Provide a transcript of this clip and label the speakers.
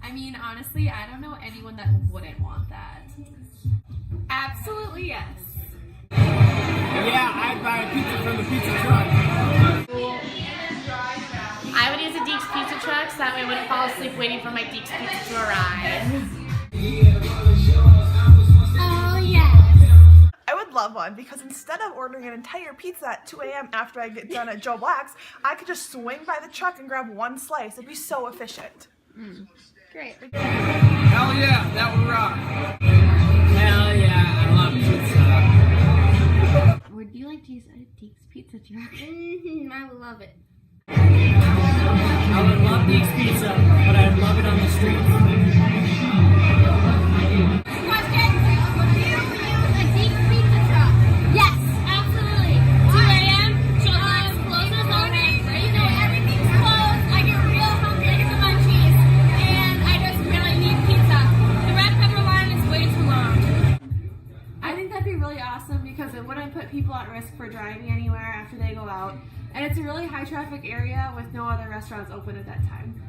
Speaker 1: I mean, honestly, I don't know anyone that wouldn't want that. Absolutely yes.
Speaker 2: Yeah, I'd buy a pizza from the pizza truck.
Speaker 3: I would use a Deek's pizza truck so that way I wouldn't fall asleep waiting for my Deek's pizza to arrive.
Speaker 4: Oh yeah.
Speaker 5: I would love one because instead of ordering an entire pizza at 2 a.m. after I get done at Joe Black's, I could just swing by the truck and grab one slice. It'd be so efficient.
Speaker 1: Great.
Speaker 2: Hell yeah, that would rock. Hell yeah, I love pizza.
Speaker 1: Would you like to use a Deek's pizza truck?
Speaker 4: I would love it.
Speaker 2: I would love Deek's pizza, but I'd love it on the street.
Speaker 4: Question: would you use a Deek pizza truck? Yes, absolutely. 2 a.m. Showtime closes on it. You know everything's closed. I get real hungry. I get the munchies, and I just really need pizza. The red pepper line is way too long.
Speaker 1: I think that'd be really awesome because it wouldn't put people at risk for driving anywhere after they go out. And it's a really high traffic area with no other restaurants open at that time.